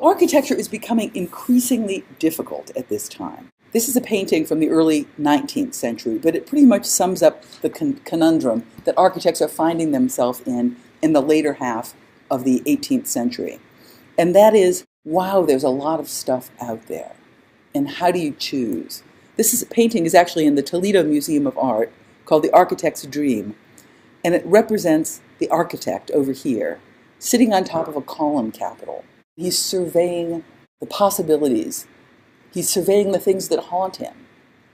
Architecture is becoming increasingly difficult at this time. This is a painting from the early 19th century, but it pretty much sums up the conundrum that architects are finding themselves in the later half of the 18th century. And that is, wow, there's a lot of stuff out there. And how do you choose? This painting is actually in the Toledo Museum of Art, called The Architect's Dream. And it represents the architect over here, sitting on top of a column capital. He's surveying the possibilities. He's surveying the things that haunt him.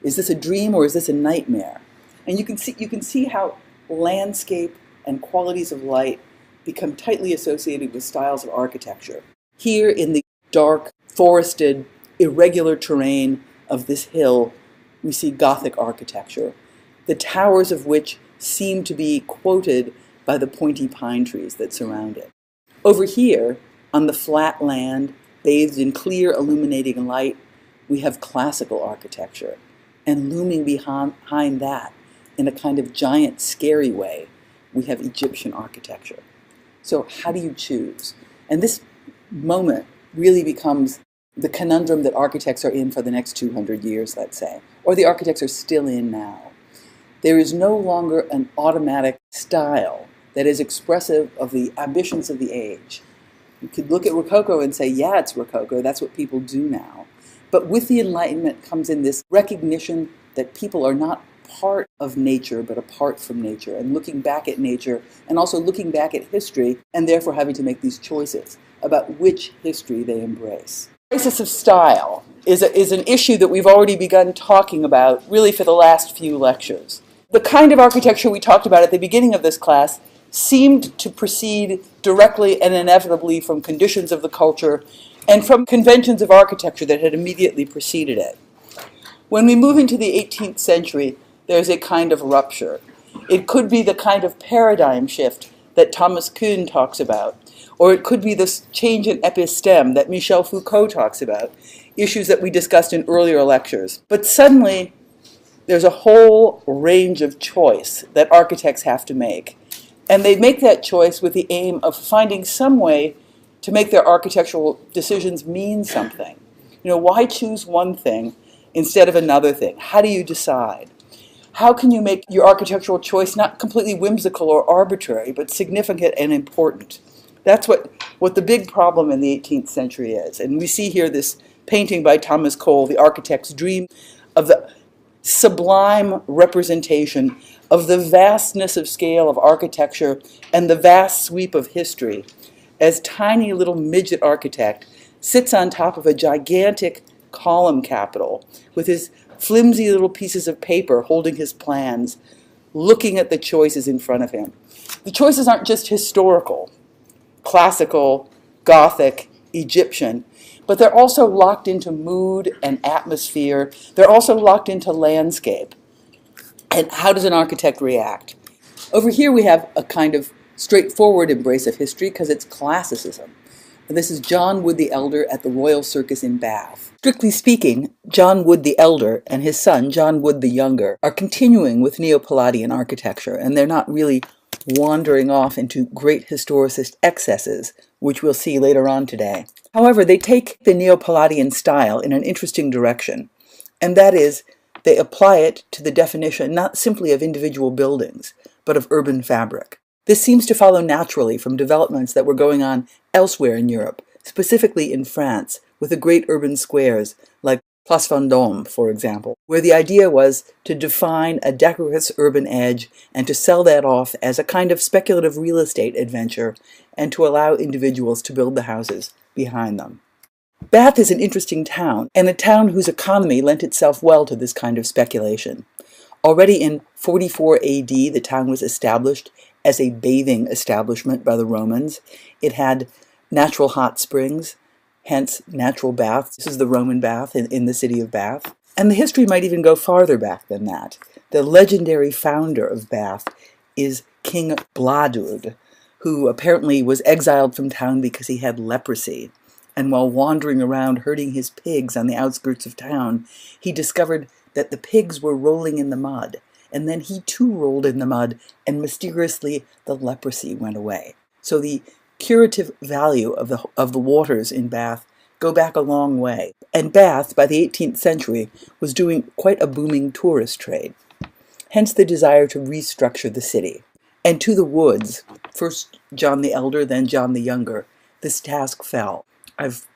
Is this a dream or is this a nightmare? And you can see how landscape and qualities of light become tightly associated with styles of architecture. Here in the dark, forested, irregular terrain of this hill, we see Gothic architecture, the towers of which seem to be quoted by the pointy pine trees that surround it. Over here, on the flat land, bathed in clear, illuminating light, we have classical architecture. And looming behind that, in a kind of giant, scary way, we have Egyptian architecture. So how do you choose? And this moment really becomes the conundrum that architects are in for the next 200 years, let's say, or the architects are still in now. There is no longer an automatic style that is expressive of the ambitions of the age. You could look at Rococo and say, yeah, it's Rococo, that's what people do now. But with the Enlightenment comes in this recognition that people are not part of nature, but apart from nature, and looking back at nature, and also looking back at history, and therefore having to make these choices about which history they embrace. Crisis of style is an issue that we've already begun talking about really for the last few lectures. The kind of architecture we talked about at the beginning of this class seemed to proceed directly and inevitably from conditions of the culture and from conventions of architecture that had immediately preceded it. When we move into the 18th century, there's a kind of rupture. It could be the kind of paradigm shift that Thomas Kuhn talks about, or it could be this change in episteme that Michel Foucault talks about, issues that we discussed in earlier lectures. But suddenly, there's a whole range of choice that architects have to make. And they make that choice with the aim of finding some way to make their architectural decisions mean something. You know, why choose one thing instead of another thing? How do you decide? How can you make your architectural choice not completely whimsical or arbitrary, but significant and important? That's what the big problem in the 18th century is. And we see here this painting by Thomas Cole, The Architect's Dream, of the sublime representation of the vastness of scale of architecture and the vast sweep of history, as tiny little midget architect sits on top of a gigantic column capital with his flimsy little pieces of paper holding his plans, looking at the choices in front of him. The choices aren't just historical, classical, Gothic, Egyptian, but they're also locked into mood and atmosphere. They're also locked into landscape. And how does an architect react? Over here we have a kind of straightforward embrace of history because it's classicism. And this is John Wood the Elder at the Royal Circus in Bath. Strictly speaking, John Wood the Elder and his son, John Wood the Younger, are continuing with Neo-Palladian architecture, and they're not really wandering off into great historicist excesses, which we'll see later on today. However, they take the Neo-Palladian style in an interesting direction, and that is, they apply it to the definition not simply of individual buildings, but of urban fabric. This seems to follow naturally from developments that were going on elsewhere in Europe, specifically in France, with the great urban squares like Place Vendôme, for example, where the idea was to define a decorous urban edge and to sell that off as a kind of speculative real estate adventure and to allow individuals to build the houses behind them. Bath is an interesting town, and a town whose economy lent itself well to this kind of speculation. Already in 44 AD, the town was established as a bathing establishment by the Romans. It had natural hot springs, hence natural baths. This is the Roman bath in the city of Bath. And the history might even go farther back than that. The legendary founder of Bath is King Bladud, who apparently was exiled from town because he had leprosy. And while wandering around herding his pigs on the outskirts of town, he discovered that the pigs were rolling in the mud. And then he too rolled in the mud, and mysteriously the leprosy went away. So the curative value of the waters in Bath go back a long way. And Bath, by the 18th century, was doing quite a booming tourist trade. Hence the desire to restructure the city. And to the woods, first John the Elder, then John the Younger, this task fell. I've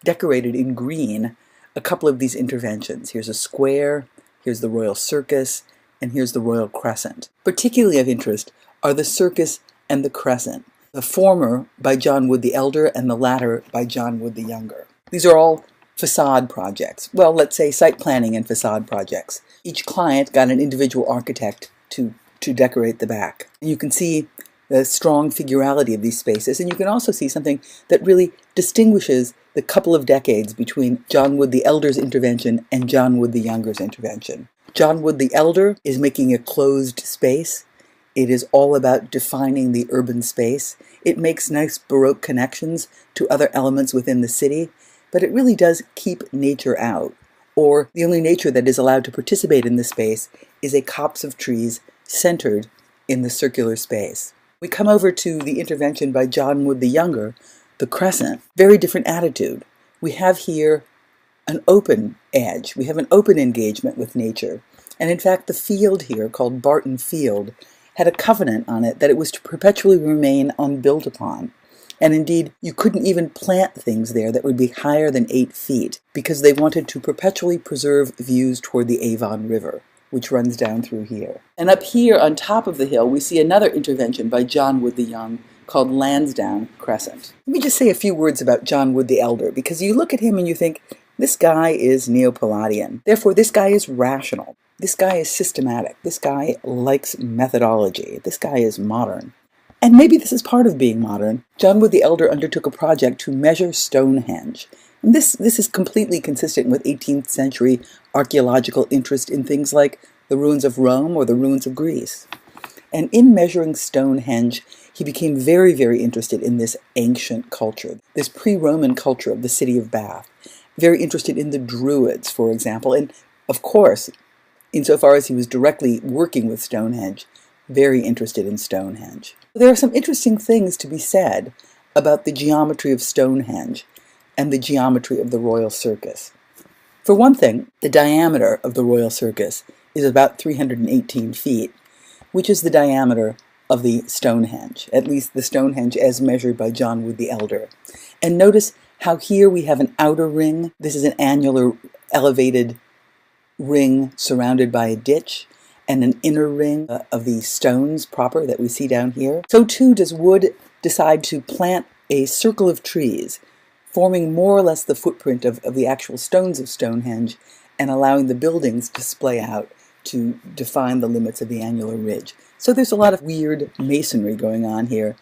decorated in green a couple of these interventions. Here's a square, here's the Royal Circus, and here's the Royal Crescent. Particularly of interest are the circus and the crescent, the former by John Wood the Elder and the latter by John Wood the Younger. These are all facade projects. Well, let's say site planning and facade projects. Each client got an individual architect to decorate the back. And you can see the strong figurality of these spaces, and you can also see something that really distinguishes the couple of decades between John Wood the Elder's intervention and John Wood the Younger's intervention. John Wood the Elder is making a closed space. It is all about defining the urban space. It makes nice Baroque connections to other elements within the city, but it really does keep nature out, or the only nature that is allowed to participate in the space is a copse of trees centered in the circular space. We come over to the intervention by John Wood the Younger, the Crescent. Very different attitude. We have here an open edge. We have an open engagement with nature. And in fact, the field here, called Barton Field, had a covenant on it that it was to perpetually remain unbuilt upon. And indeed, you couldn't even plant things there that would be higher than 8 feet, because they wanted to perpetually preserve views toward the Avon River, which runs down through here. And up here on top of the hill, we see another intervention by John Wood the Young called Lansdowne Crescent. Let me just say a few words about John Wood the Elder, because you look at him and you think, this guy is Neo-Palladian. Therefore, this guy is rational. This guy is systematic. This guy likes methodology. This guy is modern. And maybe this is part of being modern. John Wood the Elder undertook a project to measure Stonehenge. And this is completely consistent with 18th century archaeological interest in things like the ruins of Rome or the ruins of Greece. And in measuring Stonehenge, he became very, very interested in this ancient culture, this pre-Roman culture of the city of Bath. Very interested in the Druids, for example, and of course, insofar as he was directly working with Stonehenge, very interested in Stonehenge. There are some interesting things to be said about the geometry of Stonehenge and the geometry of the Royal Circus. For one thing, the diameter of the Royal Circus is about 318 feet, which is the diameter of the Stonehenge, at least the Stonehenge as measured by John Wood the Elder. And notice how here we have an outer ring. This is an annular elevated ring surrounded by a ditch, and an inner ring of the stones proper that we see down here. So too does Wood decide to plant a circle of trees, forming more or less the footprint of the actual stones of Stonehenge, and allowing the buildings to splay out to define the limits of the annular ridge. So there's a lot of weird masonry going on here.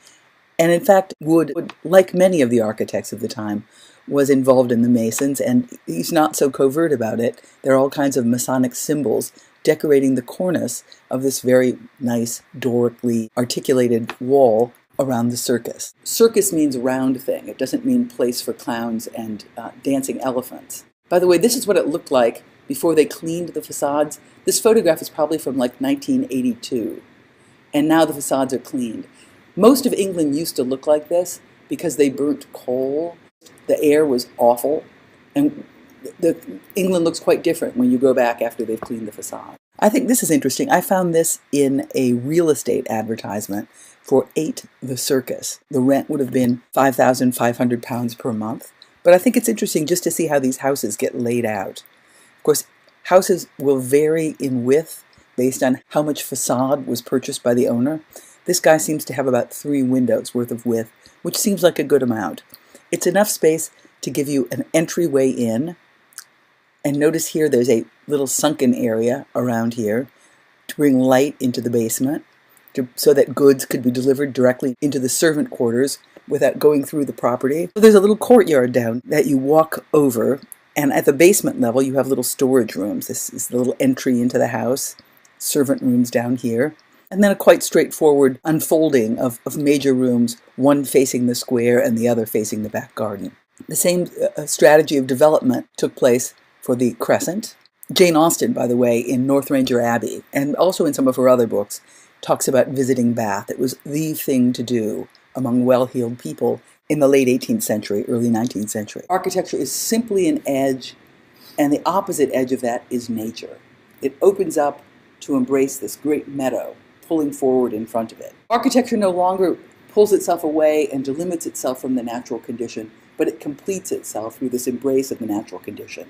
And in fact, Wood, like many of the architects of the time, was involved in the Masons, and he's not so covert about it. There are all kinds of Masonic symbols decorating the cornice of this very nice, Dorically articulated wall around the circus. Circus means round thing. It doesn't mean place for clowns and dancing elephants. By the way, this is what it looked like before they cleaned the facades. This photograph is probably from like 1982, and now the facades are cleaned. Most of England used to look like this because they burnt coal. The air was awful, and England looks quite different when you go back after they've cleaned the facade. I think this is interesting. I found this in a real estate advertisement for 8 the Circus. The rent would have been £5,500 per month, but I think it's interesting just to see how these houses get laid out. Of course, houses will vary in width based on how much facade was purchased by the owner. This guy seems to have about 3 windows worth of width, which seems like a good amount. It's enough space to give you an entryway in, and notice here there's a little sunken area around here to bring light into the basement so that goods could be delivered directly into the servant quarters without going through the property. So there's a little courtyard down that you walk over, and at the basement level you have little storage rooms. This is the little entry into the house, servant rooms down here. And then a quite straightforward unfolding of major rooms, one facing the square and the other facing the back garden. The same strategy of development took place for the Crescent. Jane Austen, by the way, in Northanger Abbey, and also in some of her other books, talks about visiting Bath. It was the thing to do among well-heeled people in the late 18th century, early 19th century. Architecture is simply an edge, and the opposite edge of that is nature. It opens up to embrace this great meadow pulling forward in front of it. Architecture no longer pulls itself away and delimits itself from the natural condition, but it completes itself through this embrace of the natural condition.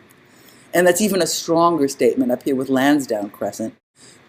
And that's even a stronger statement up here with Lansdowne Crescent,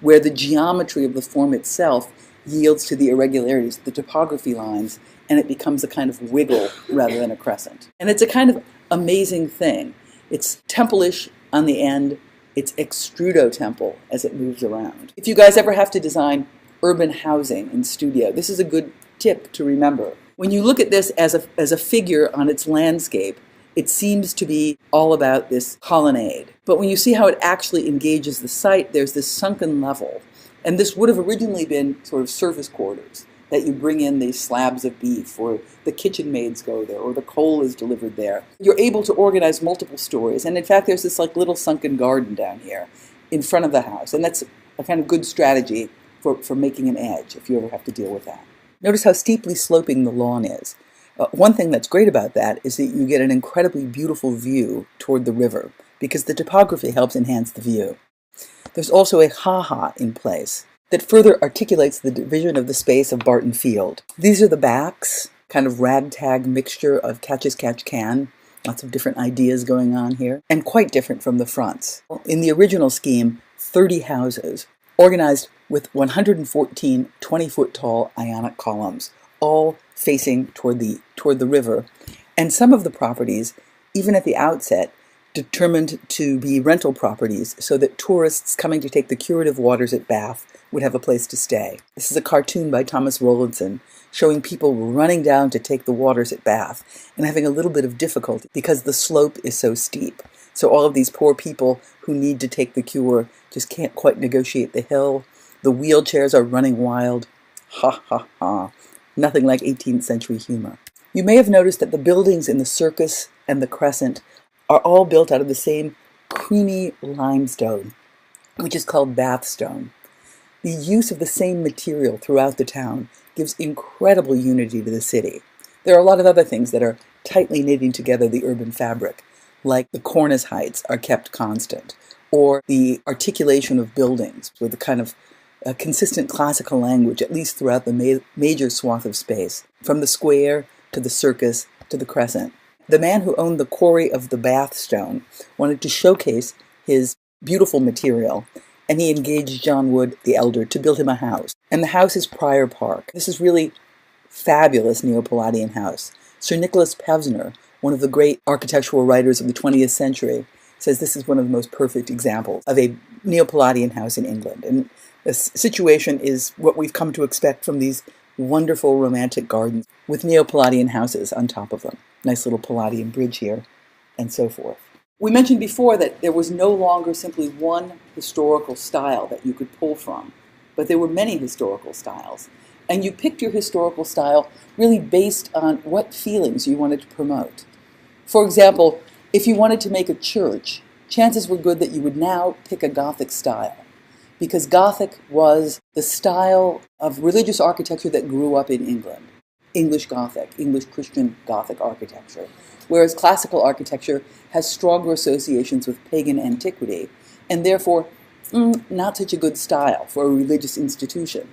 where the geometry of the form itself yields to the irregularities, the topography lines, and it becomes a kind of wiggle rather than a crescent. And it's a kind of amazing thing. It's temple-ish on the end. It's extrudo temple as it moves around. If you guys ever have to design urban housing in studio, this is a good tip to remember. When you look at this as a figure on its landscape, it seems to be all about this colonnade. But when you see how it actually engages the site, there's this sunken level. And this would have originally been sort of service quarters, that you bring in these slabs of beef, or the kitchen maids go there, or the coal is delivered there. You're able to organize multiple stories. And in fact, there's this like little sunken garden down here in front of the house. And that's a kind of good strategy for making an edge, if you ever have to deal with that. Notice how steeply sloping the lawn is. One thing that's great about that is that you get an incredibly beautiful view toward the river, because the topography helps enhance the view. There's also a ha-ha in place that further articulates the division of the space of Barton Field. These are the backs, kind of ragtag mixture of catch-as-catch-can, lots of different ideas going on here, and quite different from the fronts. In the original scheme, 30 houses, organized with 114 20-foot-tall ionic columns, all facing toward the river, and some of the properties, even at the outset, determined to be rental properties so that tourists coming to take the curative waters at Bath would have a place to stay. This is a cartoon by Thomas Rowlandson showing people running down to take the waters at Bath and having a little bit of difficulty because the slope is so steep. So all of these poor people who need to take the cure just can't quite negotiate the hill. The wheelchairs are running wild. Ha ha ha. Nothing like 18th century humor. You may have noticed that the buildings in the Circus and the Crescent are all built out of the same creamy limestone, which is called Bath stone. The use of the same material throughout the town gives incredible unity to the city. There are a lot of other things that are tightly knitting together the urban fabric, like the cornice heights are kept constant, or the articulation of buildings with a kind of a consistent classical language, at least throughout the major swath of space, from the square to the Circus to the Crescent. The man who owned the quarry of the Bath stone wanted to showcase his beautiful material, and he engaged John Wood the Elder to build him a house. And the house is Prior Park. This is really fabulous Neo-Palladian house. Sir Nicholas Pevsner, one of the great architectural writers of the 20th century, says this is one of the most perfect examples of a Neo-Palladian house in England. And the situation is what we've come to expect from these wonderful romantic gardens with Neo-Palladian houses on top of them. Nice little Palladian bridge here, and so forth. We mentioned before that there was no longer simply one historical style that you could pull from, but there were many historical styles. And you picked your historical style really based on what feelings you wanted to promote. For example, if you wanted to make a church, chances were good that you would now pick a Gothic style, because Gothic was the style of religious architecture that grew up in England. English Gothic, English Christian Gothic architecture, whereas classical architecture has stronger associations with pagan antiquity, and therefore not such a good style for a religious institution.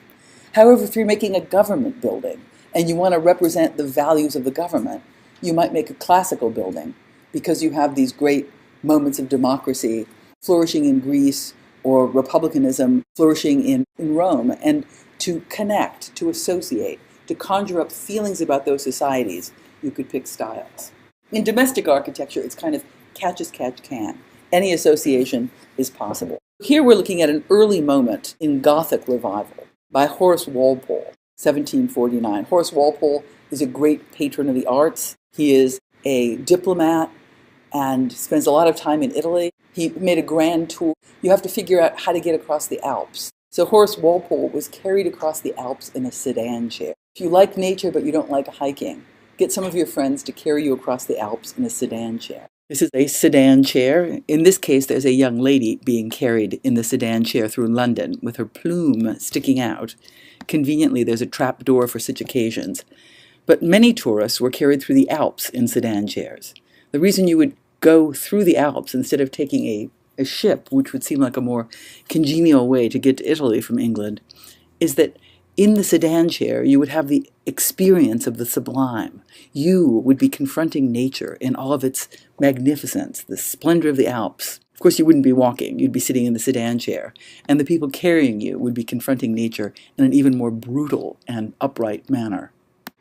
However, if you're making a government building and you want to represent the values of the government, you might make a classical building because you have these great moments of democracy flourishing in Greece or republicanism flourishing in Rome, and to connect, to associate, to conjure up feelings about those societies, you could pick styles. In domestic architecture, it's kind of catch as catch can. Any association is possible. Here we're looking at an early moment in Gothic revival by Horace Walpole, 1749. Horace Walpole is a great patron of the arts. He is a diplomat and spends a lot of time in Italy. He made a grand tour. You have to figure out how to get across the Alps. So Horace Walpole was carried across the Alps in a sedan chair. If you like nature but you don't like hiking, get some of your friends to carry you across the Alps in a sedan chair. This is a sedan chair. In this case, there's a young lady being carried in the sedan chair through London with her plume sticking out. Conveniently, there's a trap door for such occasions. But many tourists were carried through the Alps in sedan chairs. The reason you would go through the Alps instead of taking a ship, which would seem like a more congenial way to get to Italy from England, is that in the sedan chair you would have the experience of the sublime. You would be confronting nature in all of its magnificence, the splendor of the Alps. Of course, you wouldn't be walking, you'd be sitting in the sedan chair, and the people carrying you would be confronting nature in an even more brutal and upright manner.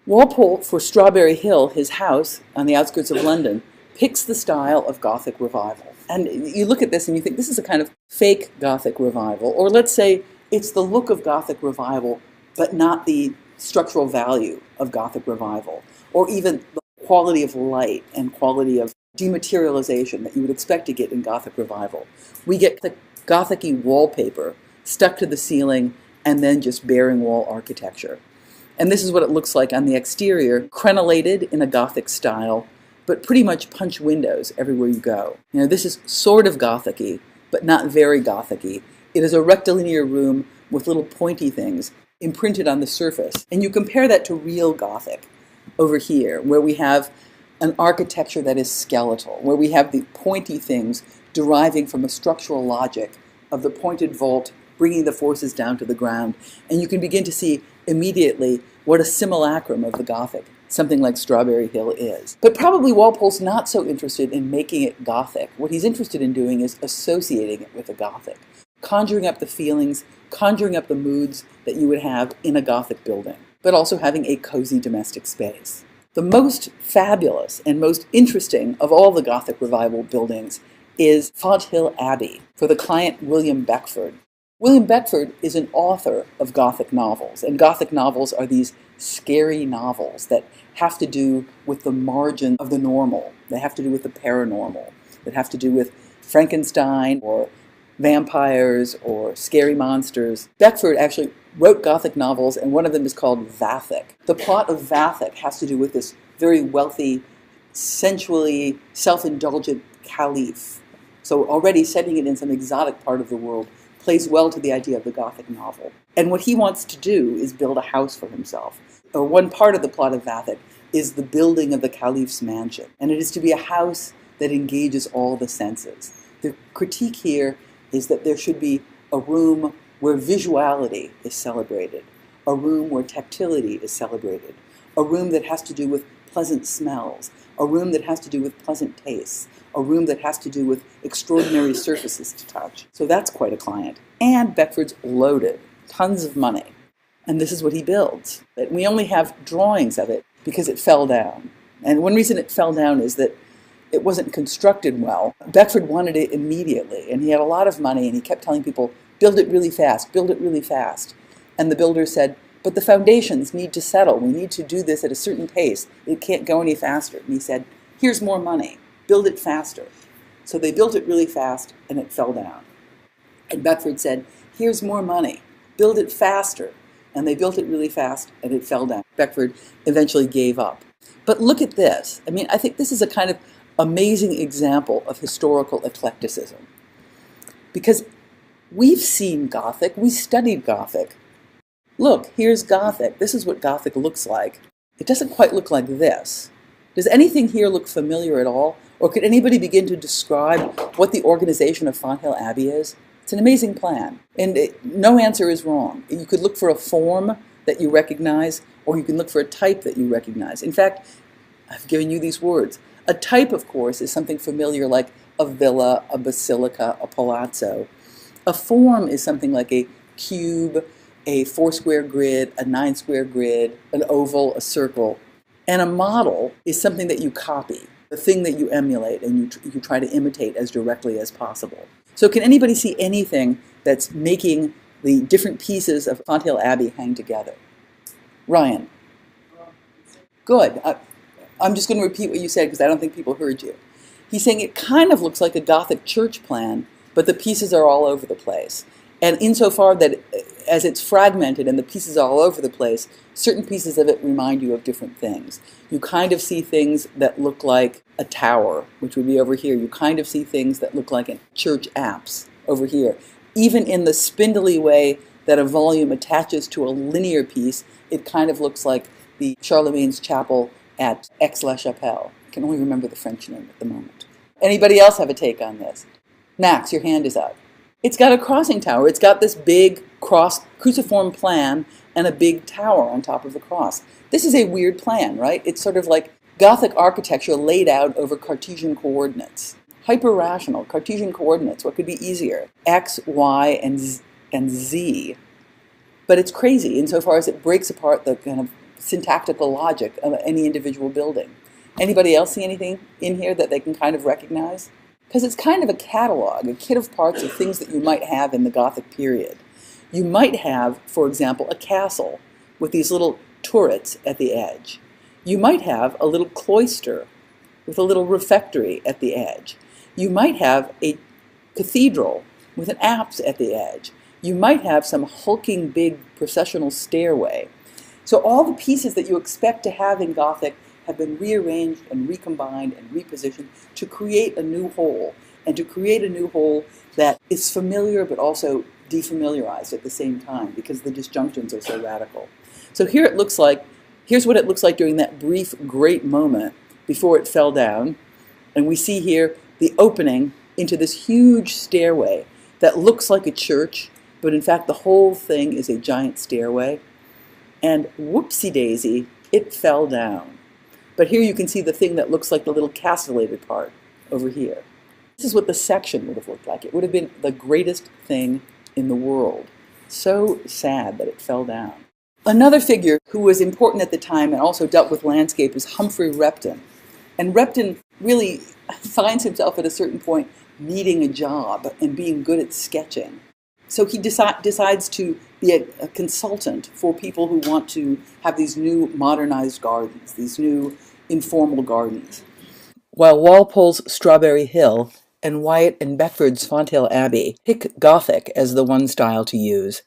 Walpole, for Strawberry Hill, his house on the outskirts of London, picks the style of Gothic revival. And you look at this and you think this is a kind of fake Gothic revival, or let's say it's the look of Gothic revival, but not the structural value of Gothic revival, or even the quality of light and quality of dematerialization that you would expect to get in Gothic revival. We get the Gothic-y wallpaper stuck to the ceiling and then just bearing wall architecture. And this is what it looks like on the exterior, crenellated in a Gothic style, but pretty much punch windows everywhere you go. You know, this is sort of Gothic-y, but not very Gothic-y. It is a rectilinear room with little pointy things imprinted on the surface. And you compare that to real Gothic over here, where we have an architecture that is skeletal, where we have the pointy things deriving from a structural logic of the pointed vault bringing the forces down to the ground. And you can begin to see immediately what a simulacrum of the Gothic something like Strawberry Hill is. But probably Walpole's not so interested in making it Gothic. What he's interested in doing is associating it with the Gothic, conjuring up the feelings, conjuring up the moods that you would have in a Gothic building, but also having a cozy domestic space. The most fabulous and most interesting of all the Gothic revival buildings is Fonthill Abbey for the client William Beckford. William Beckford is an author of Gothic novels, and Gothic novels are these scary novels that have to do with the margin of the normal. They have to do with the paranormal. That have to do with Frankenstein or vampires or scary monsters. Beckford actually wrote Gothic novels, and one of them is called Vathek. The plot of Vathek has to do with this very wealthy, sensually self-indulgent caliph. So already setting it in some exotic part of the world plays well to the idea of the Gothic novel. And what he wants to do is build a house for himself. Or one part of the plot of Vathek is the building of the caliph's mansion. And it is to be a house that engages all the senses. The critique here is that there should be a room where visuality is celebrated, a room where tactility is celebrated, a room that has to do with pleasant smells, a room that has to do with pleasant tastes, a room that has to do with extraordinary surfaces to touch. So that's quite a client. And Beckford's loaded, tons of money. And this is what he builds. But we only have drawings of it because it fell down. And one reason it fell down is that it wasn't constructed well. Beckford wanted it immediately, and he had a lot of money, and he kept telling people, build it really fast, build it really fast. And the builder said, but the foundations need to settle. We need to do this at a certain pace. It can't go any faster. And he said, here's more money. Build it faster. So they built it really fast, and it fell down. And Beckford said, here's more money. Build it faster. And they built it really fast, and it fell down. Beckford eventually gave up. But look at this. I mean, I think this is a kind of amazing example of historical eclecticism. Because we've seen Gothic, we studied Gothic. Look, here's Gothic. This is what Gothic looks like. It doesn't quite look like this. Does anything here look familiar at all? Or could anybody begin to describe what the organization of Fonthill Abbey is? It's an amazing plan. And no answer is wrong. You could look for a form that you recognize, or you can look for a type that you recognize. In fact, I've given you these words. A type, of course, is something familiar like a villa, a basilica, a palazzo. A form is something like a cube, a 4-square grid, a 9-square grid, an oval, a circle. And a model is something that you copy, the thing that you emulate and you try to imitate as directly as possible. So can anybody see anything that's making the different pieces of Fonthill Abbey hang together? Ryan? Good. I'm just going to repeat what you said because I don't think people heard you. He's saying it kind of looks like a Gothic church plan, but the pieces are all over the place. And insofar that as it's fragmented and the pieces are all over the place, certain pieces of it remind you of different things. You kind of see things that look like a tower, which would be over here. You kind of see things that look like a church apse over here. Even in the spindly way that a volume attaches to a linear piece, it kind of looks like the Charlemagne's chapel at Aix-la-Chapelle. I can only remember the French name at the moment. Anybody else have a take on this? Max, your hand is up. It's got a crossing tower. It's got this big cruciform plan and a big tower on top of the cross. This is a weird plan, right? It's sort of like Gothic architecture laid out over Cartesian coordinates. Hyper-rational, Cartesian coordinates, what could be easier? X, Y, and Z. But it's crazy insofar as it breaks apart the kind of syntactical logic of any individual building. Anybody else see anything in here that they can kind of recognize? Because it's kind of a catalog, a kit of parts of things that you might have in the Gothic period. You might have, for example, a castle with these little turrets at the edge. You might have a little cloister with a little refectory at the edge. You might have a cathedral with an apse at the edge. You might have some hulking big processional stairway. So all the pieces that you expect to have in Gothic have been rearranged and recombined and repositioned to create a new whole, and to create a new whole that is familiar but also defamiliarized at the same time because the disjunctions are so radical. So here's what it looks like during that brief great moment before it fell down. And we see here the opening into this huge stairway that looks like a church, but in fact the whole thing is a giant stairway. And whoopsie-daisy, it fell down. But here you can see the thing that looks like the little castellated part over here. This is what the section would have looked like. It would have been the greatest thing in the world. So sad that it fell down. Another figure who was important at the time and also dealt with landscape is Humphrey Repton. And Repton really finds himself at a certain point needing a job and being good at sketching. So he decides to be a consultant for people who want to have these new modernized gardens, these new informal gardens. While Walpole's Strawberry Hill and Wyatt and Beckford's Fonthill Abbey pick Gothic as the one style to use,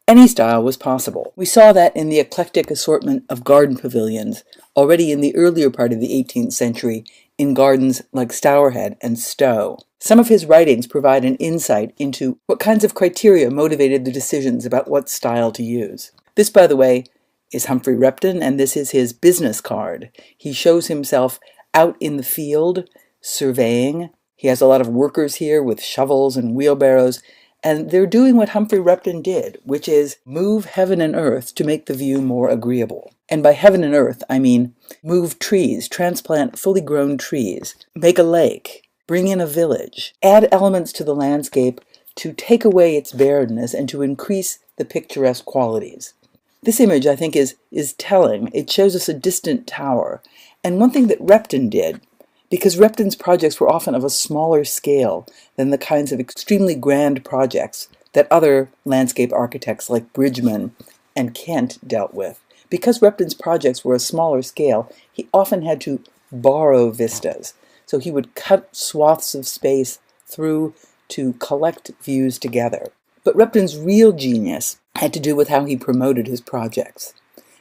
any style was possible. We saw that in the eclectic assortment of garden pavilions already in the earlier part of the 18th century in gardens like Stourhead and Stowe. Some of his writings provide an insight into what kinds of criteria motivated the decisions about what style to use. This, by the way, is Humphrey Repton, and this is his business card. He shows himself out in the field, surveying. He has a lot of workers here with shovels and wheelbarrows, and they're doing what Humphrey Repton did, which is move heaven and earth to make the view more agreeable. And by heaven and earth, I mean move trees, transplant fully grown trees, make a lake, bring in a village, add elements to the landscape to take away its barrenness and to increase the picturesque qualities. This image, I think, is telling. It shows us a distant tower. And one thing that Repton did, because Repton's projects were often of a smaller scale than the kinds of extremely grand projects that other landscape architects like Bridgman and Kent dealt with. Because Repton's projects were a smaller scale, he often had to borrow vistas. So he would cut swaths of space through to collect views together. But Repton's real genius had to do with how he promoted his projects.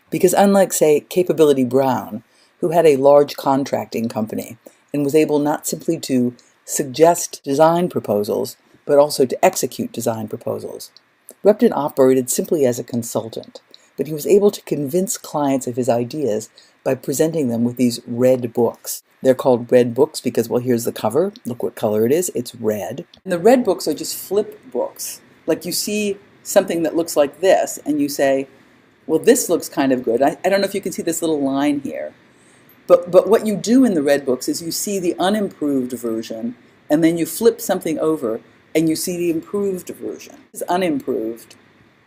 Because unlike, say, Capability Brown, who had a large contracting company and was able not simply to suggest design proposals, but also to execute design proposals, Repton operated simply as a consultant, but he was able to convince clients of his ideas by presenting them with these red books. They're called red books because, well, here's the cover. Look what color it is. It's red. And the red books are just flip books. Like you see something that looks like this, and you say, well, this looks kind of good. I don't know if you can see this little line here. But what you do in the red books is you see the unimproved version, and then you flip something over, and you see the improved version. This is unimproved,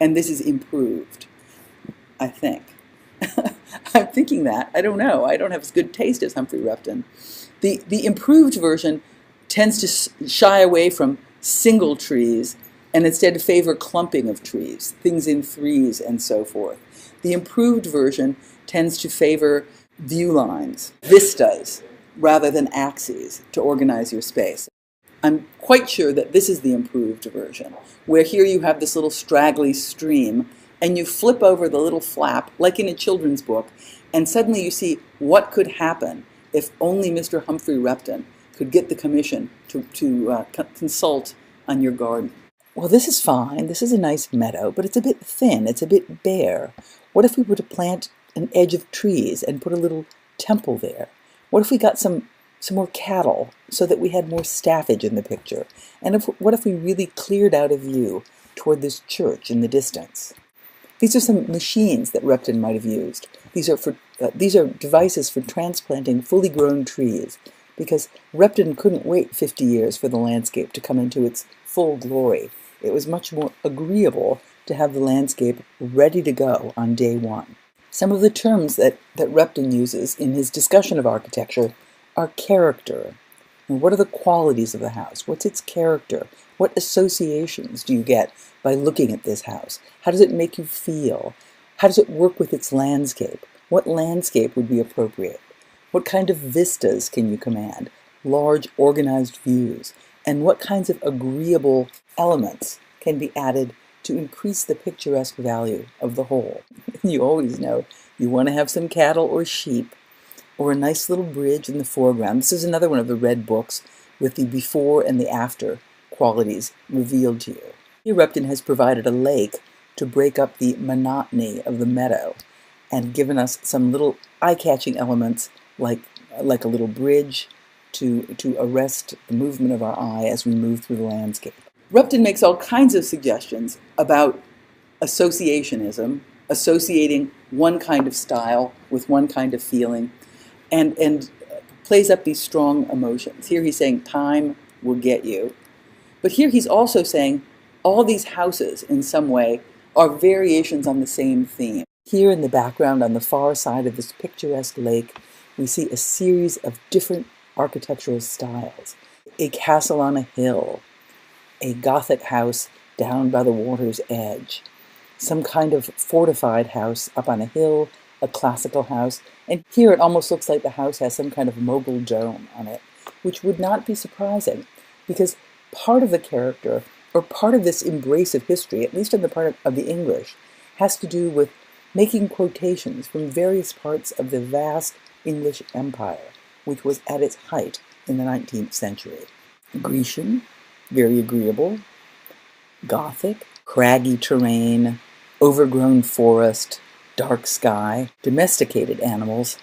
and this is improved, I think. I'm thinking that. I don't know. I don't have as good taste as Humphrey Repton. The improved version tends to shy away from single trees and instead favor clumping of trees, things in threes and so forth. The improved version tends to favor view lines, vistas, rather than axes to organize your space. I'm quite sure that this is the improved version, where here you have this little straggly stream, and you flip over the little flap, like in a children's book, and suddenly you see what could happen if only Mr. Humphrey Repton could get the commission to consult on your garden. Well, this is fine. This is a nice meadow, but it's a bit thin. It's a bit bare. What if we were to plant an edge of trees and put a little temple there? What if we got some more cattle so that we had more staffage in the picture? And what if we really cleared out a view toward this church in the distance? These are some machines that Repton might have used. These are devices for transplanting fully grown trees, because Repton couldn't wait 50 years for the landscape to come into its full glory. It was much more agreeable to have the landscape ready to go on day one. Some of the terms that Repton uses in his discussion of architecture are character. And what are the qualities of the house? What's its character? What associations do you get by looking at this house? How does it make you feel? How does it work with its landscape? What landscape would be appropriate? What kind of vistas can you command? Large, organized views. And what kinds of agreeable elements can be added to increase the picturesque value of the whole? You always know you want to have some cattle or sheep, or a nice little bridge in the foreground. This is another one of the red books with the before and the after qualities revealed to you. Here Repton has provided a lake to break up the monotony of the meadow and given us some little eye-catching elements like a little bridge to arrest the movement of our eye as we move through the landscape. Repton makes all kinds of suggestions about associationism, associating one kind of style with one kind of feeling, and plays up these strong emotions. Here he's saying time will get you. But here he's also saying all these houses in some way are variations on the same theme. Here in the background on the far side of this picturesque lake, we see a series of different architectural styles. A castle on a hill, a Gothic house down by the water's edge, some kind of fortified house up on a hill, a classical house, and here it almost looks like the house has some kind of mogul dome on it, which would not be surprising, because part of the character, or part of this embrace of history, at least on the part of the English, has to do with making quotations from various parts of the vast English Empire, which was at its height in the 19th century. Grecian, very agreeable. Gothic, craggy terrain, overgrown forest, dark sky, domesticated animals,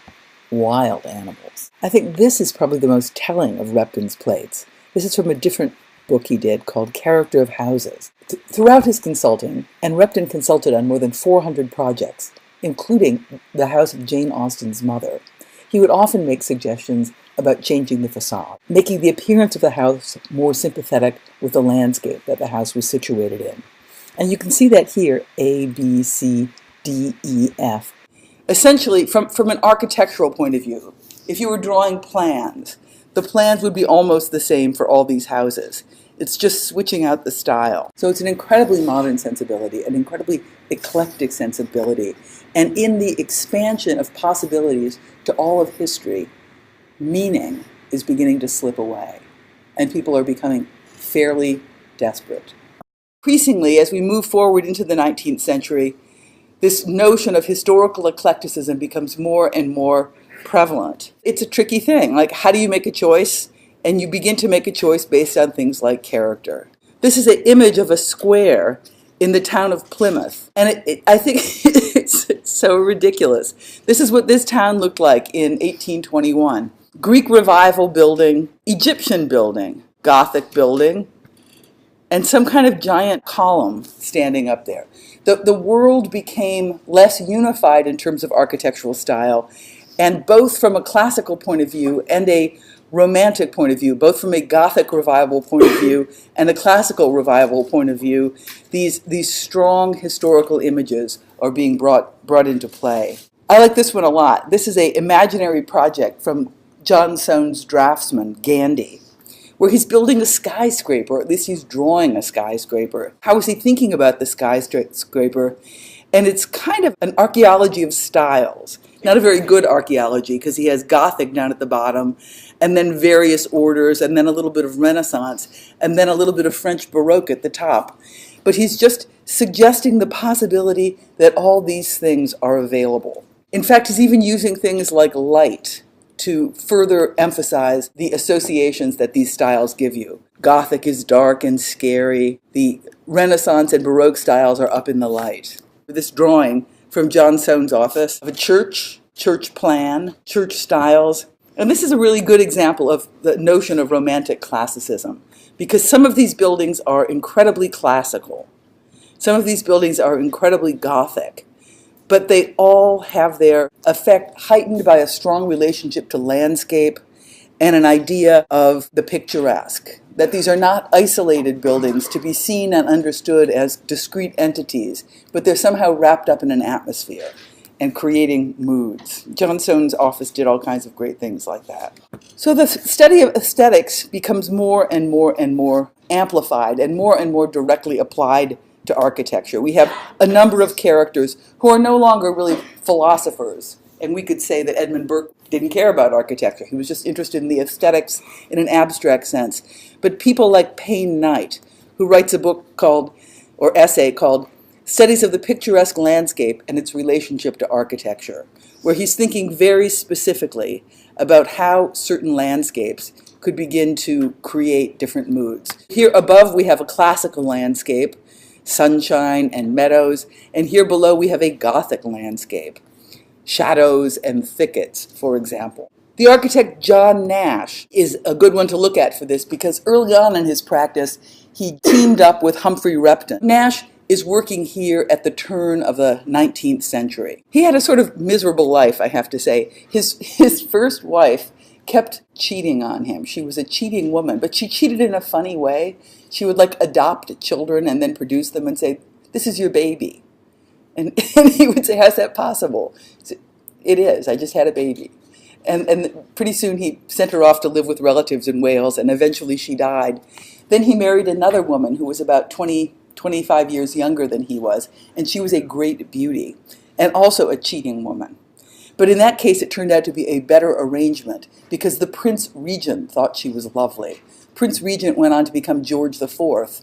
wild animals. I think this is probably the most telling of Repton's plates. This is from a different book he did called Character of Houses. Throughout his consulting, and Repton consulted on more than 400 projects, including the house of Jane Austen's mother, he would often make suggestions about changing the facade, making the appearance of the house more sympathetic with the landscape that the house was situated in. And you can see that here, A, B, C, D, E, F. Essentially, from an architectural point of view, if you were drawing plans, the plans would be almost the same for all these houses. It's just switching out the style. So it's an incredibly modern sensibility, an incredibly eclectic sensibility. And in the expansion of possibilities to all of history, meaning is beginning to slip away. And people are becoming fairly desperate. Increasingly, as we move forward into the 19th century, this notion of historical eclecticism becomes more and more prevalent. It's a tricky thing. Like, how do you make a choice? And you begin to make a choice based on things like character. This is an image of a square in the town of Plymouth. And I think it's so ridiculous. This is what this town looked like in 1821. Greek Revival building, Egyptian building, Gothic building, and some kind of giant column standing up there. The world became less unified in terms of architectural style, and both from a classical point of view and a romantic point of view, both from a Gothic revival point of view and a classical revival point of view, these strong historical images are being brought into play. I like this one a lot. This is an imaginary project from John Soane's draftsman, Gandy, where he's building a skyscraper, or at least he's drawing a skyscraper. How is he thinking about the skyscraper? And it's kind of an archaeology of styles. Not a very good archaeology, because he has Gothic down at the bottom, and then various orders, and then a little bit of Renaissance, and then a little bit of French Baroque at the top. But he's just suggesting the possibility that all these things are available. In fact, he's even using things like light to further emphasize the associations that these styles give you. Gothic is dark and scary. The Renaissance and Baroque styles are up in the light. This drawing from John Soane's office of a church, church plan, church styles. And this is a really good example of the notion of romantic classicism, because some of these buildings are incredibly classical. Some of these buildings are incredibly Gothic, but they all have their effect heightened by a strong relationship to landscape and an idea of the picturesque, that these are not isolated buildings to be seen and understood as discrete entities, but they're somehow wrapped up in an atmosphere and creating moods. John Soane's office did all kinds of great things like that. So the study of aesthetics becomes more and more and more amplified and more directly applied to architecture. We have a number of characters who are no longer really philosophers. And we could say that Edmund Burke didn't care about architecture. He was just interested in the aesthetics in an abstract sense. But people like Payne Knight, who writes a book called, or essay called, Studies of the Picturesque Landscape and Its Relationship to Architecture, where he's thinking very specifically about how certain landscapes could begin to create different moods. Here above we have a classical landscape, sunshine and meadows, and here below we have a Gothic landscape, shadows and thickets, for example. The architect John Nash is a good one to look at for this because early on in his practice, he teamed up with Humphrey Repton. Nash is working here at the turn of the 19th century. He had a sort of miserable life, I have to say. His first wife kept cheating on him. She was a cheating woman, but she cheated in a funny way. She would adopt children and then produce them and say, "This is your baby." And he would say, "How's that possible?" So, "It is. I just had a baby." And pretty soon he sent her off to live with relatives in Wales, and eventually she died. Then he married another woman who was about 25 years younger than he was, and she was a great beauty, and also a cheating woman. But in that case, it turned out to be a better arrangement, because the Prince Regent thought she was lovely. Prince Regent went on to become George IV,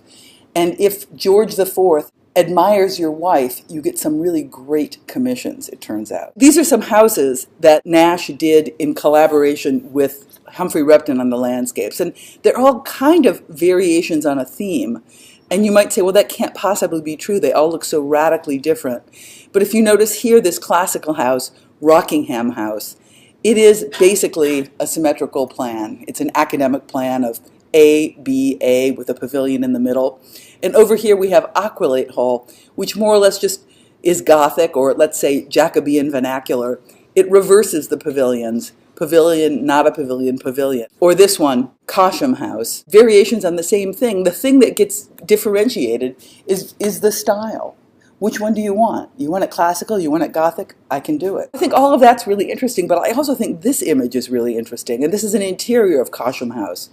and if George IV admires your wife, you get some really great commissions, it turns out. These are some houses that Nash did in collaboration with Humphrey Repton on the landscapes, and they're all kind of variations on a theme. And you might say, well, that can't possibly be true. They all look so radically different. But if you notice here, this classical house, Rockingham House, it is basically a symmetrical plan. It's an academic plan of A, B, A, with a pavilion in the middle. And over here we have Aqualate Hall, which more or less just is Gothic, or let's say Jacobean vernacular. It reverses the pavilions. Pavilion, not a pavilion, pavilion. Or this one, Cosham House. Variations on the same thing. The thing that gets differentiated is the style. Which one do you want? You want it classical? You want it Gothic? I can do it. I think all of that's really interesting, but I also think this image is really interesting. And this is an interior of Cosham House.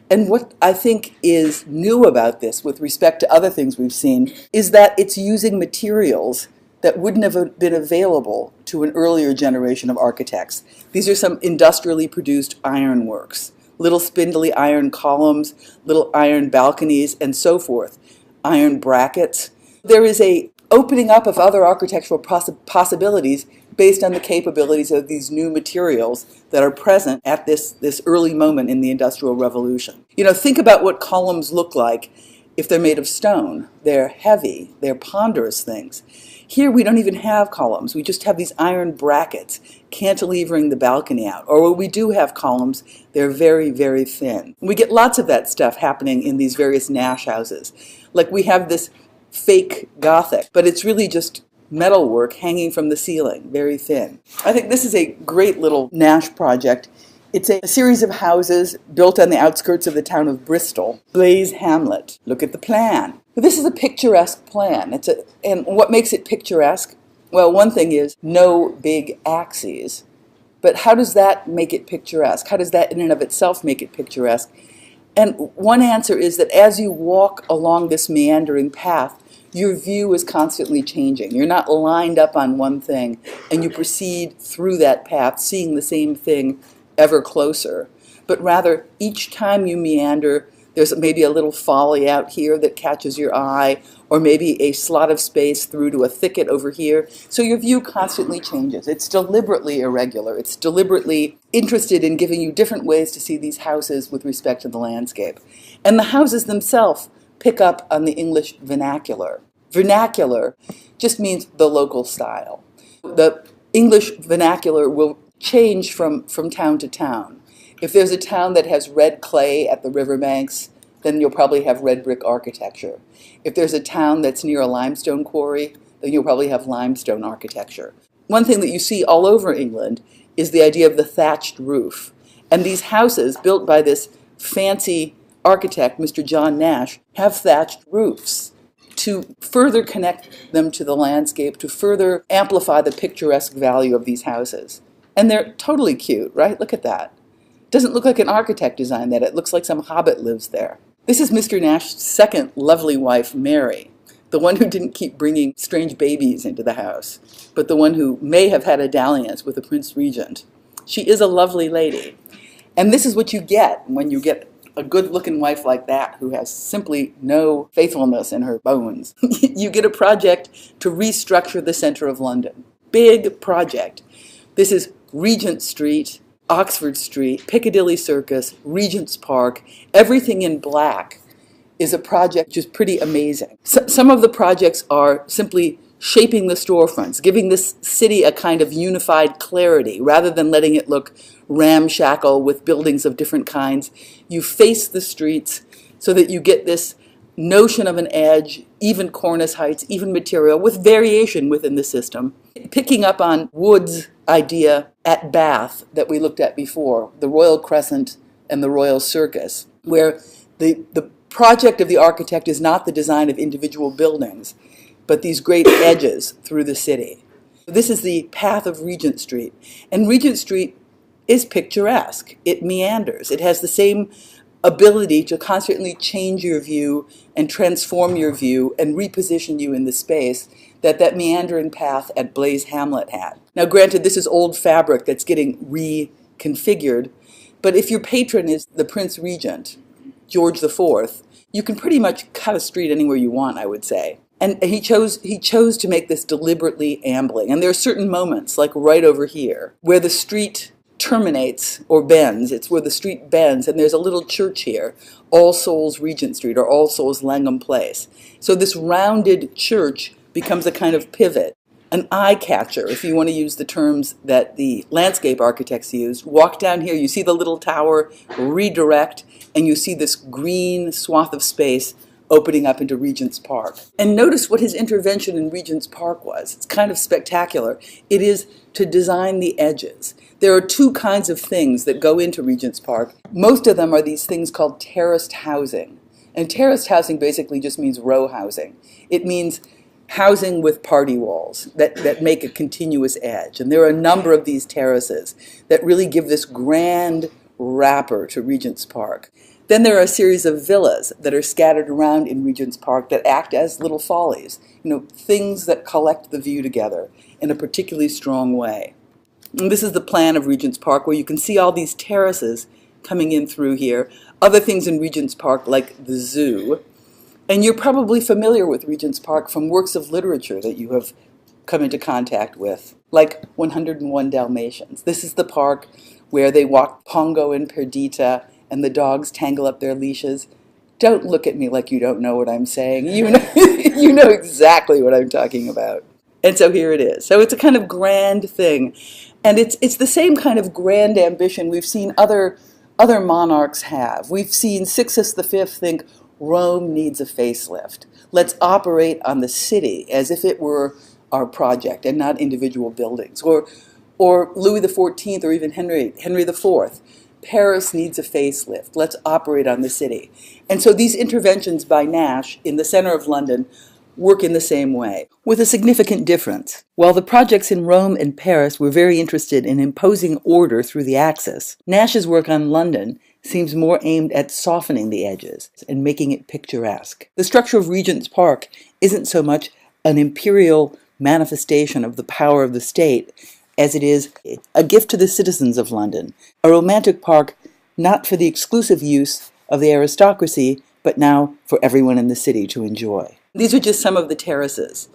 And what I think is new about this with respect to other things we've seen is that it's using materials that wouldn't have been available to an earlier generation of architects. These are some industrially produced ironworks, little spindly iron columns, little iron balconies, and so forth, iron brackets. There is a opening up of other architectural possibilities based on the capabilities of these new materials that are present at this early moment in the Industrial Revolution. You know, think about what columns look like if they're made of stone. They're heavy, they're ponderous things. Here we don't even have columns. We just have these iron brackets cantilevering the balcony out. Or when we do have columns, they're very, very thin. We get lots of that stuff happening in these various Nash houses. Like we have this fake Gothic, but it's really just metalwork hanging from the ceiling, very thin. I think this is a great little Nash project. It's a series of houses built on the outskirts of the town of Bristol. Blaze Hamlet. Look at the plan. This is a picturesque plan. And what makes it picturesque? Well, one thing is no big axes. But how does that make it picturesque? How does that in and of itself make it picturesque? And one answer is that as you walk along this meandering path, your view is constantly changing. You're not lined up on one thing, and you proceed through that path, seeing the same thing ever closer. But rather, each time you meander, there's maybe a little folly out here that catches your eye, or maybe a slot of space through to a thicket over here. So your view constantly changes. It's deliberately irregular. It's deliberately interested in giving you different ways to see these houses with respect to the landscape. And the houses themselves pick up on the English vernacular. Vernacular just means the local style. The English vernacular will change from town to town. If there's a town that has red clay at the riverbanks, then you'll probably have red brick architecture. If there's a town that's near a limestone quarry, then you'll probably have limestone architecture. One thing that you see all over England is the idea of the thatched roof. And these houses built by this fancy architect, Mr. John Nash, have thatched roofs to further connect them to the landscape, to further amplify the picturesque value of these houses. And they're totally cute, right? Look at that. It doesn't look like an architect designed that. It looks like some hobbit lives there. This is Mr. Nash's second lovely wife, Mary, the one who didn't keep bringing strange babies into the house, but the one who may have had a dalliance with the Prince Regent. She is a lovely lady. And this is what you get when you get a good-looking wife like that who has simply no faithfulness in her bones. You get a project to restructure the center of London. Big project. This is Regent Street, Oxford Street, Piccadilly Circus, Regent's Park. Everything in black is a project just pretty amazing. Some of the projects are simply shaping the storefronts, giving this city a kind of unified clarity rather than letting it look ramshackle with buildings of different kinds. You face the streets so that you get this notion of an edge, even cornice heights, even material, with variation within the system. Picking up on Wood's idea at Bath that we looked at before, the Royal Crescent and the Royal Circus, where the project of the architect is not the design of individual buildings, but these great edges through the city. This is the path of Regent Street. And Regent Street is picturesque. It meanders. It has the same ability to constantly change your view and transform your view and reposition you in the space that meandering path at Blaise Hamlet had. Now granted, this is old fabric that's getting reconfigured, but if your patron is the Prince Regent, George IV, you can pretty much cut a street anywhere you want, I would say. And he chose to make this deliberately ambling. And there are certain moments, like right over here, where the street terminates or bends. It's where the street bends, and there's a little church here, All Souls Regent Street or All Souls Langham Place. So this rounded church becomes a kind of pivot, an eye catcher, if you want to use the terms that the landscape architects used. Walk down here, you see the little tower, redirect, and you see this green swath of space opening up into Regent's Park. And notice what his intervention in Regent's Park was. It's kind of spectacular. It is to design the edges. There are two kinds of things that go into Regent's Park. Most of them are these things called terraced housing. And terraced housing basically just means row housing. It means housing with party walls that make a continuous edge. And there are a number of these terraces that really give this grand wrapper to Regent's Park. Then there are a series of villas that are scattered around in Regent's Park that act as little follies, things that collect the view together in a particularly strong way. And this is the plan of Regent's Park, where you can see all these terraces coming in through here. Other things in Regent's Park, like the zoo. And you're probably familiar with Regent's Park from works of literature that you have come into contact with, like 101 Dalmatians. This is the park where they walk Pongo and Perdita, and the dogs tangle up their leashes. Don't look at me like you don't know what I'm saying. You know exactly what I'm talking about. And so here it is. So it's a kind of grand thing. And it's the same kind of grand ambition we've seen other monarchs have. We've seen Sixtus V think, Rome needs a facelift. Let's operate on the city as if it were our project and not individual buildings. Or Louis XIV or even Henry IV. Paris needs a facelift. Let's operate on the city. And so these interventions by Nash in the center of London work in the same way, with a significant difference. While the projects in Rome and Paris were very interested in imposing order through the axis, Nash's work on London seems more aimed at softening the edges and making it picturesque. The structure of Regent's Park isn't so much an imperial manifestation of the power of the state as it is a gift to the citizens of London, a romantic park not for the exclusive use of the aristocracy, but now for everyone in the city to enjoy. These are just some of the terraces.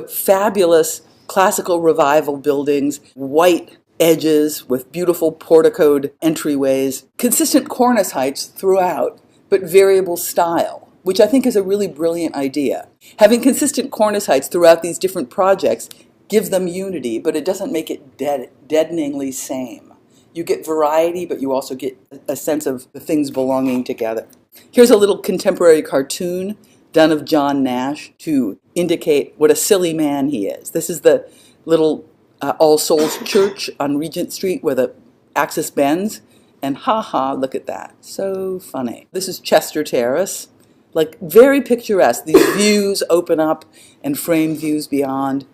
Fabulous classical revival buildings, white edges with beautiful porticoed entryways, consistent cornice heights throughout, but variable style, which I think is a really brilliant idea. Having consistent cornice heights throughout these different projects give them unity, but it doesn't make it deadeningly same. You get variety, but you also get a sense of the things belonging together. Here's a little contemporary cartoon done of John Nash to indicate what a silly man he is. This is the little All Souls Church on Regent Street where the axis bends, and look at that. So funny. This is Chester Terrace, like very picturesque. These views open up and frame views beyond,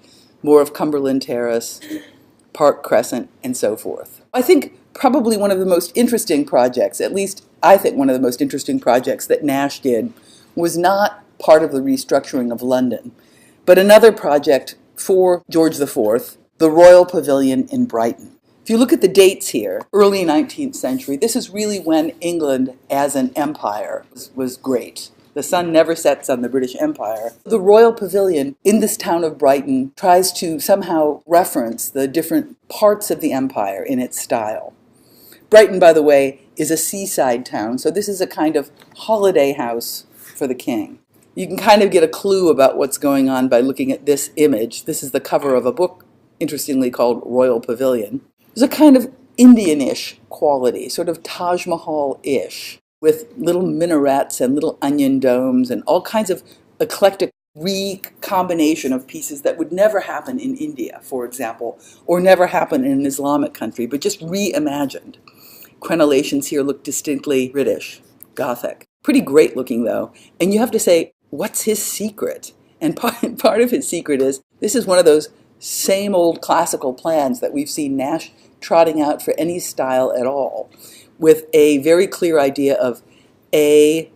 more of Cumberland Terrace, Park Crescent, and so forth. I think probably one of the most interesting projects, at least I think one of the most interesting projects that Nash did, was not part of the restructuring of London, but another project for George IV, the Royal Pavilion in Brighton. If you look at the dates here, early 19th century, this is really when England as an empire was great. The sun never sets on the British Empire. The Royal Pavilion in this town of Brighton tries to somehow reference the different parts of the empire in its style. Brighton, by the way, is a seaside town, so this is a kind of holiday house for the king. You can kind of get a clue about what's going on by looking at this image. This is the cover of a book, interestingly called Royal Pavilion. There's a kind of Indian-ish quality, sort of Taj Mahal-ish, with little minarets and little onion domes and all kinds of eclectic recombination of pieces that would never happen in India, for example, or never happen in an Islamic country, but just reimagined. Crenellations here look distinctly British, Gothic. Pretty great looking though. And you have to say, what's his secret? And part of his secret is, this is one of those same old classical plans that we've seen Nash trotting out for any style at all, with a very clear idea of A,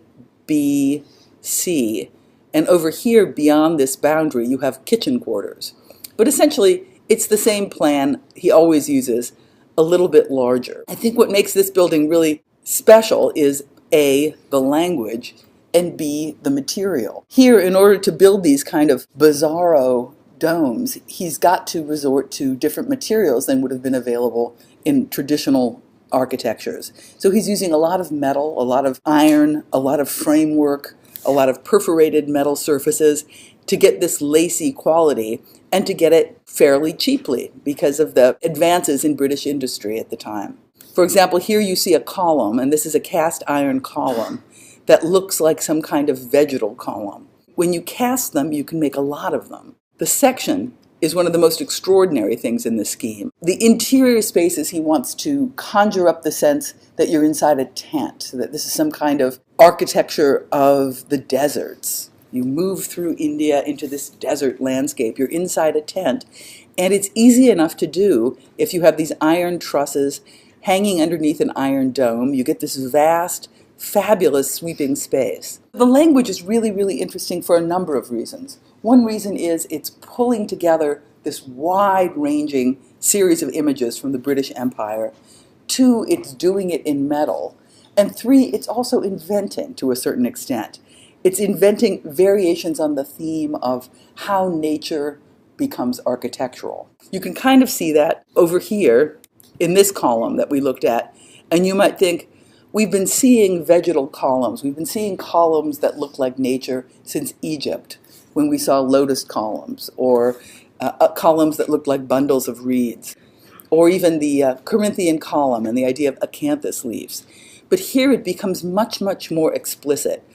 B, C. And over here, beyond this boundary, you have kitchen quarters. But essentially, it's the same plan he always uses, a little bit larger. I think what makes this building really special is A, the language, and B, the material. Here, in order to build these kind of bizarro domes, he's got to resort to different materials than would have been available in traditional architectures. So he's using a lot of metal, a lot of iron, a lot of framework, a lot of perforated metal surfaces to get this lacy quality and to get it fairly cheaply because of the advances in British industry at the time. For example, here you see a column, and this is a cast iron column that looks like some kind of vegetal column. When you cast them, you can make a lot of them. The section is one of the most extraordinary things in this scheme. The interior spaces, he wants to conjure up the sense that you're inside a tent, that this is some kind of architecture of the deserts. You move through India into this desert landscape. You're inside a tent, and it's easy enough to do if you have these iron trusses hanging underneath an iron dome. You get this vast, fabulous sweeping space. The language is really, really interesting for a number of reasons. One reason is it's pulling together this wide-ranging series of images from the British Empire. Two, it's doing it in metal. And three, it's also inventing to a certain extent. It's inventing variations on the theme of how nature becomes architectural. You can kind of see that over here in this column that we looked at, and you might think, we've been seeing vegetal columns. We've been seeing columns that look like nature since Egypt, when we saw lotus columns, or columns that looked like bundles of reeds, or even the Corinthian column and the idea of acanthus leaves. But here it becomes much, much more explicit,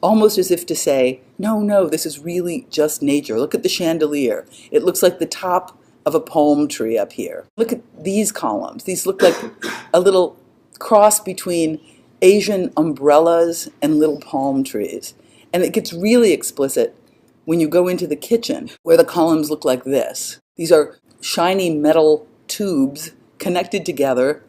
almost as if to say, no, this is really just nature. Look at the chandelier. It looks like the top of a palm tree up here. Look at these columns. These look like a little cross between Asian umbrellas and little palm trees. And it gets really explicit when you go into the kitchen, where the columns look like this. These are shiny metal tubes connected together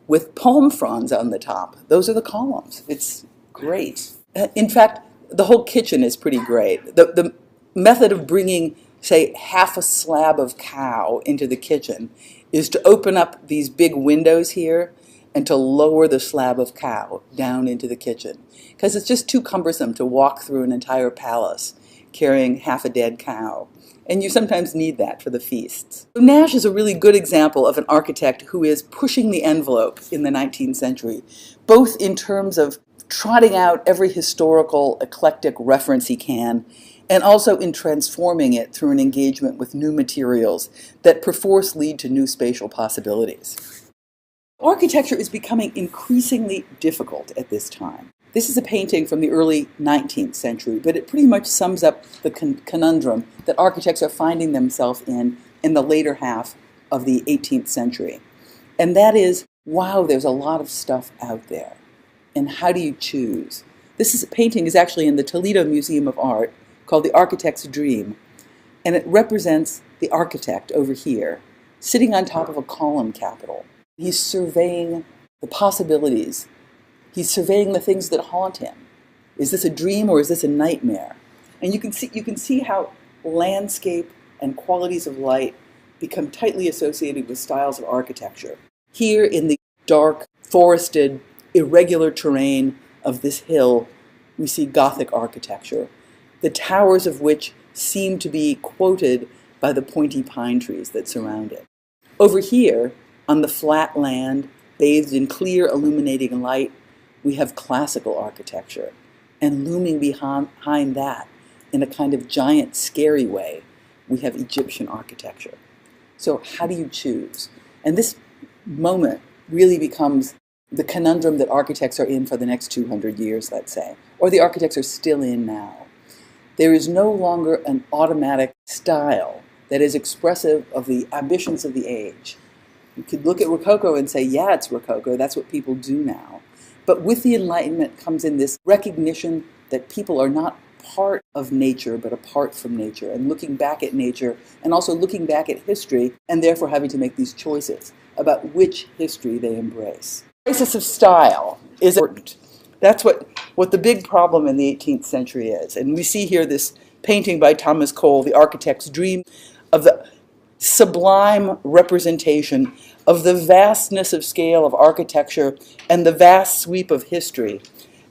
with palm fronds on the top. Those are the columns. It's great. In fact, the whole kitchen is pretty great. The method of bringing, say, half a slab of cow into the kitchen is to open up these big windows here and to lower the slab of cow down into the kitchen, because it's just too cumbersome to walk through an entire palace carrying half a dead cow. And you sometimes need that for the feasts. So Nash is a really good example of an architect who is pushing the envelope in the 19th century, both in terms of trotting out every historical eclectic reference he can, and also in transforming it through an engagement with new materials that perforce lead to new spatial possibilities. Architecture is becoming increasingly difficult at this time. This is a painting from the early 19th century, but it pretty much sums up the conundrum that architects are finding themselves in the later half of the 18th century. And that is, wow, there's a lot of stuff out there. And how do you choose? This painting is actually in the Toledo Museum of Art, called The Architect's Dream, and it represents the architect over here, sitting on top of a column capital. He's surveying the possibilities. He's surveying the things that haunt him. Is this a dream or is this a nightmare? And you can see how landscape and qualities of light become tightly associated with styles of architecture. Here in the dark, forested, irregular terrain of this hill, we see Gothic architecture, the towers of which seem to be quoted by the pointy pine trees that surround it. Over here, on the flat land, bathed in clear illuminating light, we have classical architecture. And looming behind that, in a kind of giant, scary way, we have Egyptian architecture. So how do you choose? And this moment really becomes the conundrum that architects are in for the next 200 years, let's say, or the architects are still in now. There is no longer an automatic style that is expressive of the ambitions of the age. You could look at Rococo and say, yeah, it's Rococo, that's what people do now. But with the Enlightenment comes in this recognition that people are not part of nature, but apart from nature, and looking back at nature, and also looking back at history, and therefore having to make these choices about which history they embrace. Crisis of style is important. That's what the big problem in the 18th century is. And we see here this painting by Thomas Cole, The Architect's Dream, of the sublime representation of the vastness of scale of architecture and the vast sweep of history,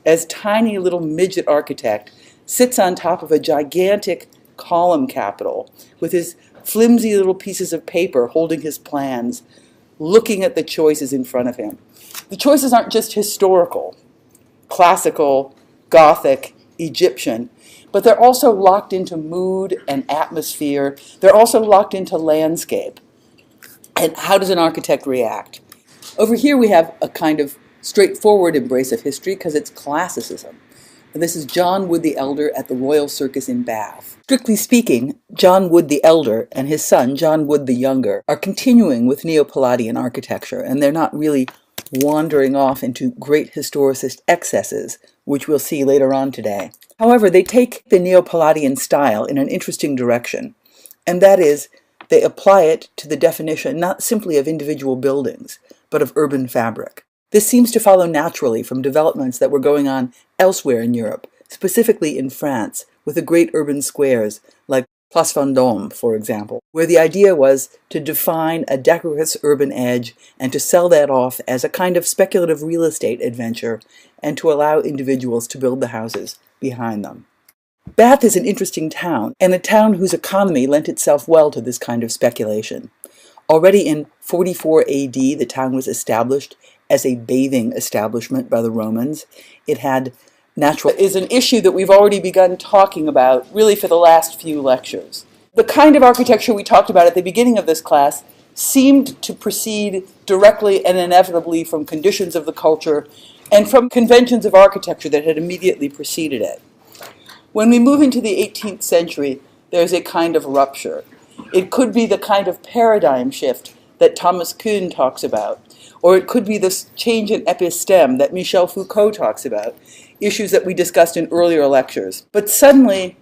as tiny little midget architect sits on top of a gigantic column capital with his flimsy little pieces of paper holding his plans, looking at the choices in front of him. The choices aren't just historical, classical, Gothic, Egyptian, but they're also locked into mood and atmosphere. They're also locked into landscape. And how does an architect react? Over here we have a kind of straightforward embrace of history because it's classicism. And this is John Wood the Elder at the Royal Circus in Bath. Strictly speaking, John Wood the Elder and his son, John Wood the Younger, are continuing with Neo-Palladian architecture, and they're not really wandering off into great historicist excesses, which we'll see later on today. However, they take the Neo-Palladian style in an interesting direction, and that is, they apply it to the definition not simply of individual buildings, but of urban fabric. This seems to follow naturally from developments that were going on elsewhere in Europe, specifically in France, with the great urban squares like Place Vendôme, for example, where the idea was to define a decorous urban edge and to sell that off as a kind of speculative real estate adventure and to allow individuals to build the houses behind them. Bath is an interesting town, and a town whose economy lent itself well to this kind of speculation. Already in 44 AD, the town was established as a bathing establishment by the Romans. It had natural is an issue that we've already begun talking about really for the last few lectures. The kind of architecture we talked about at the beginning of this class seemed to proceed directly and inevitably from conditions of the culture and from conventions of architecture that had immediately preceded it. When we move into the 18th century, there's a kind of rupture. It could be the kind of paradigm shift that Thomas Kuhn talks about, or it could be this change in episteme that Michel Foucault talks about, issues that we discussed in earlier lectures. But suddenly,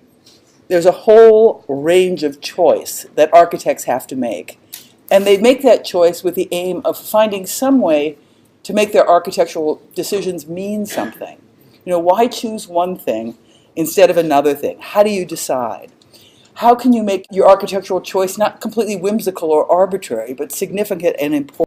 there's a whole range of choice that architects have to make. And they make that choice with the aim of finding some way to make their architectural decisions mean something. You know, why choose one thing instead of another thing? How do you decide? How can you make your architectural choice not completely whimsical or arbitrary, but significant and important?